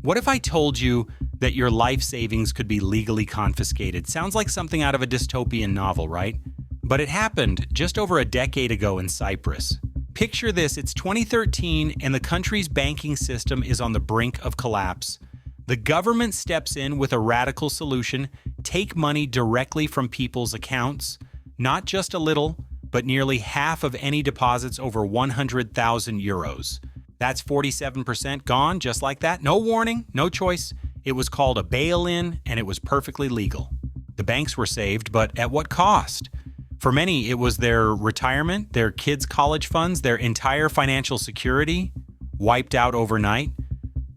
What if I told you that your life savings could be legally confiscated? Sounds like something out of a dystopian novel, right? But it happened just over a decade ago in Cyprus. Picture this, it's 2013 and the country's banking system is on the brink of collapse. The government steps in with a radical solution: take money directly from people's accounts, not just a little, but nearly half of any deposits over 100,000 euros. That's 47% gone just like that. No warning, no choice. It was called a bail-in and it was perfectly legal. The banks were saved, but at what cost? For many, it was their retirement, their kids' college funds, their entire financial security wiped out overnight.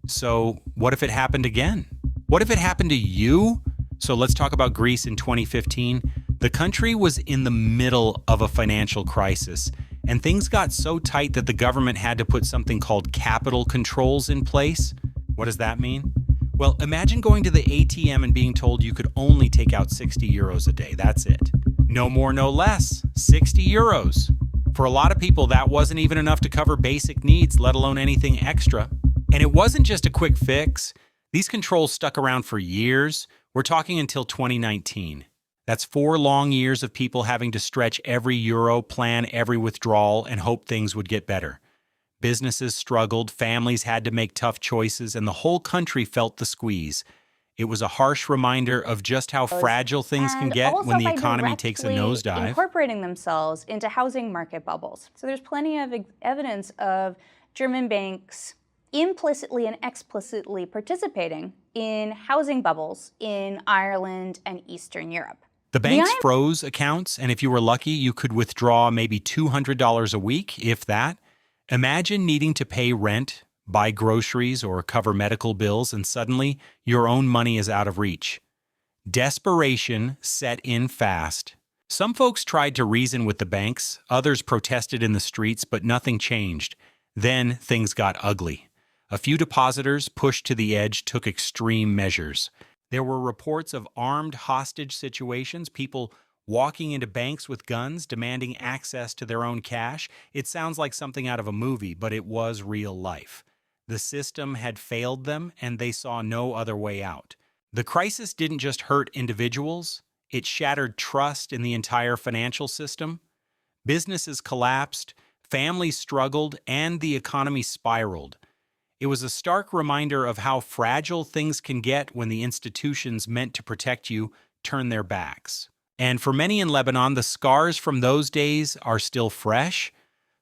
So what if it happened again? What if it happened to you? So let's talk about Greece in 2015. The country was in the middle of a financial crisis, and things got so tight that the government had to put something called capital controls in place. What does that mean? Well, imagine going to the ATM and being told you could only take out 60 euros a day. That's it. No more, no less. 60 euros. For a lot of people, that wasn't even enough to cover basic needs, let alone anything extra. And it wasn't just a quick fix. These controls stuck around for years. We're talking until 2019. That's 4 long years of people having to stretch every euro, plan every withdrawal, and hope things would get better. Businesses struggled, families had to make tough choices, and the whole country felt the squeeze. It was a harsh reminder of just how fragile things can get when the economy takes a nosedive. Incorporating themselves into housing market bubbles. So there's plenty of evidence of German banks implicitly and explicitly participating in housing bubbles in Ireland and Eastern Europe. The banks froze accounts, and if you were lucky, you could withdraw maybe $200 a week, if that. Imagine needing to pay rent, buy groceries, or cover medical bills, and suddenly your own money is out of reach. Desperation set in fast. Some folks tried to reason with the banks, others protested in the streets, but nothing changed. Then things got ugly. A few depositors, pushed to the edge, took extreme measures. There were reports of armed hostage situations, people walking into banks with guns, demanding access to their own cash. It sounds like something out of a movie, but it was real life. The system had failed them, and they saw no other way out. The crisis didn't just hurt individuals, it shattered trust in the entire financial system. Businesses collapsed, families struggled, and the economy spiraled. It was a stark reminder of how fragile things can get when the institutions meant to protect you turn their backs. And for many in Lebanon, the scars from those days are still fresh.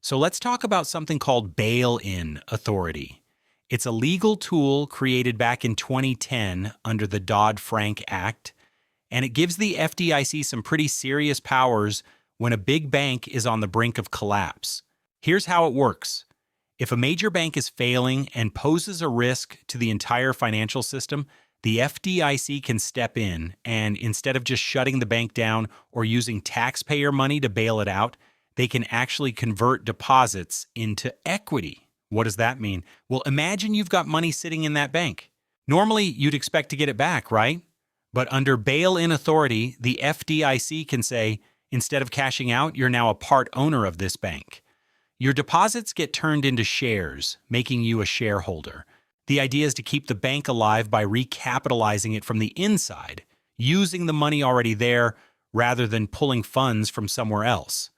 So let's talk about something called bail-in authority. It's a legal tool created back in 2010 under the Dodd-Frank Act, and it gives the FDIC some pretty serious powers when a big bank is on the brink of collapse. Here's how it works. If a major bank is failing and poses a risk to the entire financial system, the FDIC can step in, and instead of just shutting the bank down or using taxpayer money to bail it out, they can actually convert deposits into equity. What does that mean? Well, imagine you've got money sitting in that bank. Normally, you'd expect to get it back, right? But under bail-in authority, the FDIC can say, instead of cashing out, you're now a part owner of this bank. Your deposits get turned into shares, making you a shareholder. The idea is to keep the bank alive by recapitalizing it from the inside, using the money already there rather than pulling funds from somewhere else.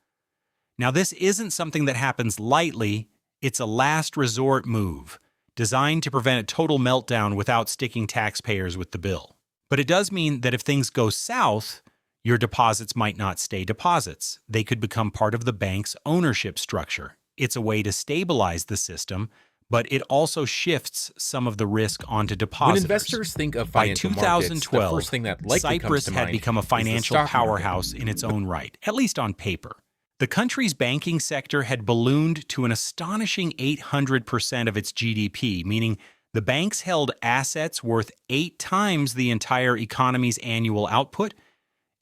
Now, this isn't something that happens lightly. It's a last resort move, designed to prevent a total meltdown without sticking taxpayers with the bill. But it does mean that if things go south, your deposits might not stay deposits. They could become part of the bank's ownership structure. It's a way to stabilize the system, but it also shifts some of the risk onto depositors. When investors think of financial markets, the 2012, first thing that likely Cyprus comes to had mind become a is the financial stock powerhouse market. in its own right, at least on paper. The country's banking sector had ballooned to an astonishing 800% of its GDP, meaning the banks held assets worth 8 times the entire economy's annual output.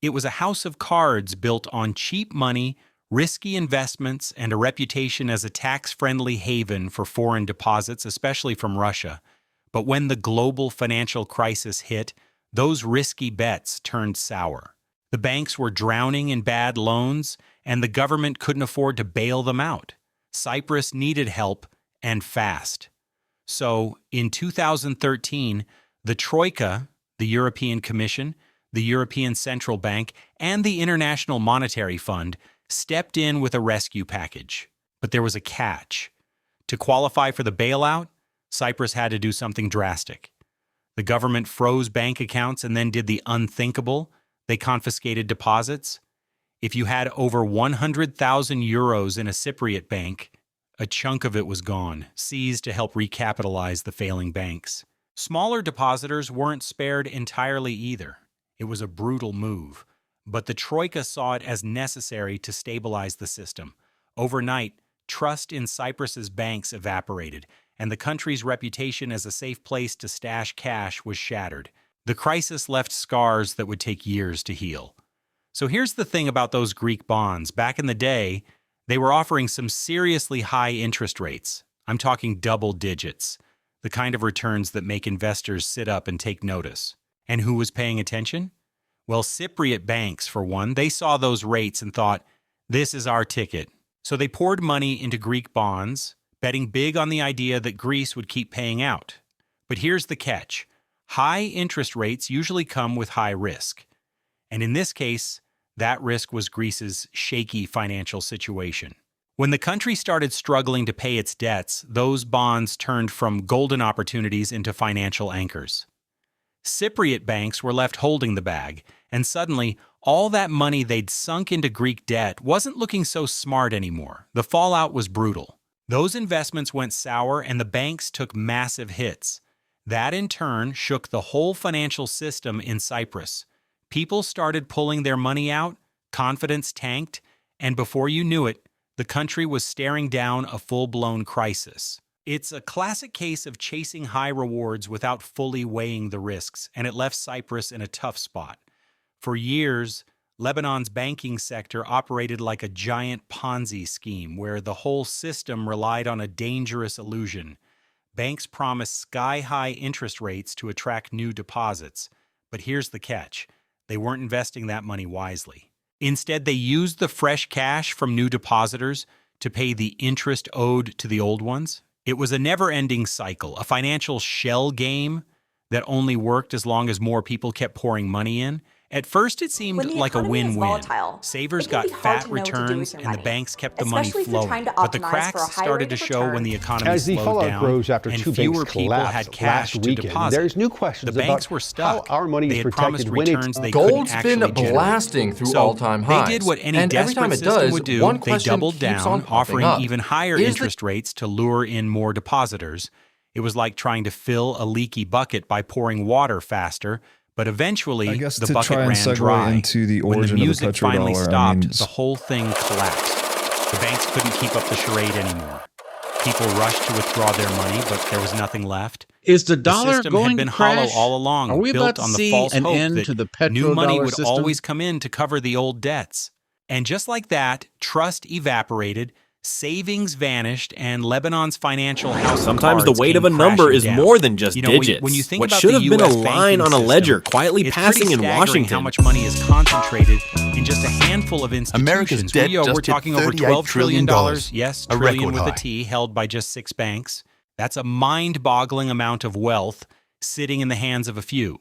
It was a house of cards built on cheap money, risky investments, and a reputation as a tax-friendly haven for foreign deposits, especially from Russia. But when the global financial crisis hit, those risky bets turned sour. The banks were drowning in bad loans, and the government couldn't afford to bail them out. Cyprus needed help, and fast. So in 2013, the Troika, the European Commission, the European Central Bank, and the International Monetary Fund stepped in with a rescue package. But there was a catch. To qualify for the bailout, Cyprus had to do something drastic. The government froze bank accounts and then did the unthinkable. They confiscated deposits. If you had over 100,000 euros in a Cypriot bank, a chunk of it was gone, seized to help recapitalize the failing banks. Smaller depositors weren't spared entirely either. It was a brutal move, but the Troika saw it as necessary to stabilize the system. Overnight, trust in Cyprus's banks evaporated, and the country's reputation as a safe place to stash cash was shattered. The crisis left scars that would take years to heal. So here's the thing about those Greek bonds. Back in the day, they were offering some seriously high interest rates. I'm talking double digits, the kind of returns that make investors sit up and take notice. And who was paying attention? Well, Cypriot banks, for one. They saw those rates and thought, this is our ticket. So they poured money into Greek bonds, betting big on the idea that Greece would keep paying out. But here's the catch. High interest rates usually come with high risk. And in this case, that risk was Greece's shaky financial situation. When the country started struggling to pay its debts, those bonds turned from golden opportunities into financial anchors. Cypriot banks were left holding the bag, and suddenly, all that money they'd sunk into Greek debt wasn't looking so smart anymore. The fallout was brutal. Those investments went sour, and the banks took massive hits. That, in turn, shook the whole financial system in Cyprus. People started pulling their money out, confidence tanked, and before you knew it, the country was staring down a full-blown crisis. It's a classic case of chasing high rewards without fully weighing the risks, and it left Cyprus in a tough spot. For years, Lebanon's banking sector operated like a giant Ponzi scheme where the whole system relied on a dangerous illusion. Banks promised sky-high interest rates to attract new deposits, but here's the catch. They weren't investing that money wisely. Instead, they used the fresh cash from new depositors to pay the interest owed to the old ones. It was a never-ending cycle, a financial shell game that only worked as long as more people kept pouring money in. At first, it seemed like a win-win. Savers got fat returns, and the banks kept the money flowing. But the cracks started to show when the economy slowed down, and fewer people had cash to deposit. There's new questions the banks were stuck. how our money they is had promised protected returns they couldn't actually Gold's been blasting through all-time highs. They did what any desperate system would do. They doubled down, offering even higher interest rates to lure in more depositors. It was like trying to fill a leaky bucket by pouring water faster. But eventually, the bucket ran dry. Into the When the origin music of the petrodollar, finally stopped, I mean, the whole thing collapsed. The banks couldn't keep up the charade anymore. People rushed to withdraw their money, but there was nothing left. Is the dollar system going had been to crash? hollow all along, Are we built about to on the see false an hope end that to the new money petrodollar would system? always come in to cover the old debts. And just like that, trust evaporated, savings vanished, and Lebanon's financial house of Sometimes the cards weight of came a number crashing is down. more than just You know, digits. when you think what about should the have been a US line on a banking ledger system, quietly it's passing pretty in staggering Washington. how much money is concentrated in just a handful of institutions. America's debt we're just hit talking over $38 $12 trillion. trillion. Yes, A trillion record with a high. T, held by just 6 banks. That's a mind-boggling amount of wealth sitting in the hands of a few.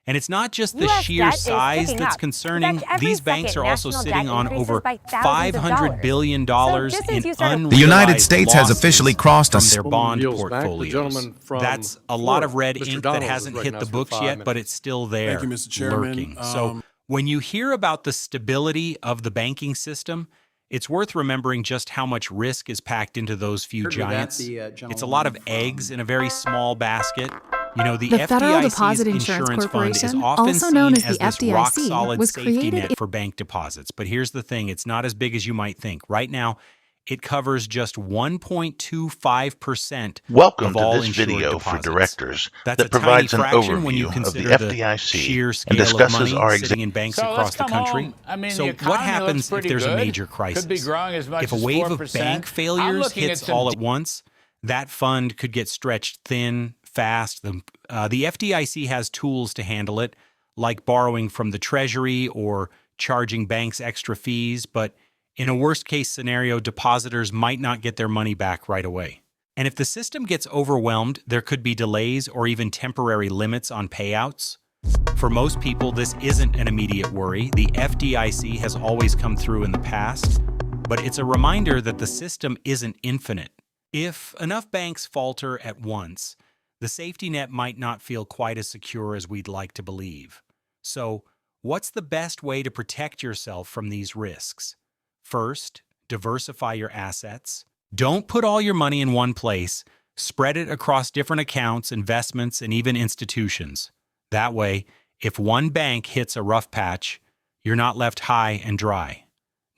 And it's not just the US sheer debt is size picking that's up. concerning. In fact, every These banks second are also national sitting debt on increases over by thousands of $500 dollars. billion So just as in you started- unrealized The United States has losses officially crossed a from their bond Yields back. The portfolios. gentleman from That's a lot of red Florida, Mr. ink that Donald, hasn't is hit the recognized for books 5 yet, minutes. but it's still there, Thank you, Mr. Chairman. lurking. So when you hear about the stability of the banking system, it's worth remembering just how much risk is packed into those few giants. It's a lot of eggs in a very small basket. You know, the Federal FDIC's Deposit insurance Insurance fund is Corporation, often also known seen as the this FDIC, rock-solid was safety created net for bank deposits. But here's the thing, it's not as big as you might think. Right now, it covers just 1.25% Welcome of to all this insured video deposits. for directors That's that a tiny provides an fraction when you overview of the consider the sheer FDIC scale and discusses of our money sitting in banks across the country. So what happens if there's a major crisis? If a wave of bank failures hits all at once, that fund could get stretched thin, fast. The FDIC has tools to handle it, like borrowing from the Treasury or charging banks extra fees, but in a worst-case scenario, depositors might not get their money back right away. And if the system gets overwhelmed, there could be delays or even temporary limits on payouts. For most people, this isn't an immediate worry. The FDIC has always come through in the past, but it's a reminder that the system isn't infinite. If enough banks falter at once, the safety net might not feel quite as secure as we'd like to believe. So, what's the best way to protect yourself from these risks? First, diversify your assets. Don't put all your money in one place. Spread it across different accounts, investments, and even institutions. That way, if one bank hits a rough patch, you're not left high and dry.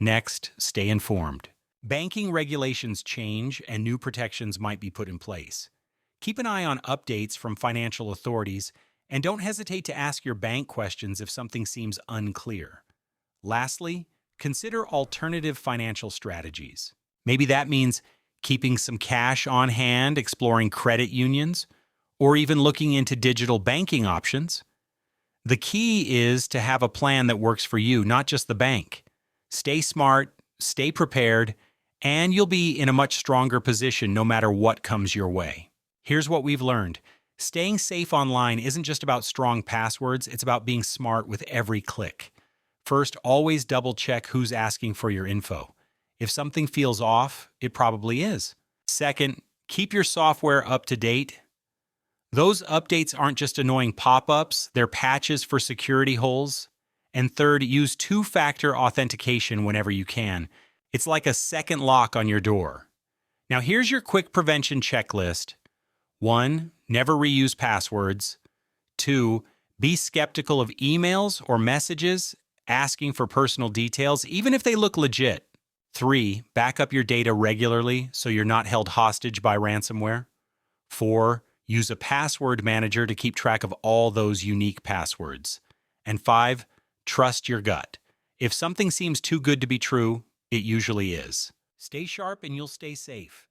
Next, stay informed. Banking regulations change and new protections might be put in place. Keep an eye on updates from financial authorities and don't hesitate to ask your bank questions if something seems unclear. Lastly, consider alternative financial strategies. Maybe that means keeping some cash on hand, exploring credit unions, or even looking into digital banking options. The key is to have a plan that works for you, not just the bank. Stay smart, stay prepared, and you'll be in a much stronger position no matter what comes your way. Here's what we've learned. Staying safe online isn't just about strong passwords, it's about being smart with every click. First, always double-check who's asking for your info. If something feels off, it probably is. Second, keep your software up to date. Those updates aren't just annoying pop-ups, they're patches for security holes. And third, use two-factor authentication whenever you can. It's like a second lock on your door. Now here's your quick prevention checklist. 1. Never reuse passwords. 2. Be skeptical of emails or messages asking for personal details, even if they look legit. 3. Back up your data regularly so you're not held hostage by ransomware. 4. Use a password manager to keep track of all those unique passwords. And 5. Trust your gut. If something seems too good to be true, it usually is. Stay sharp and you'll stay safe.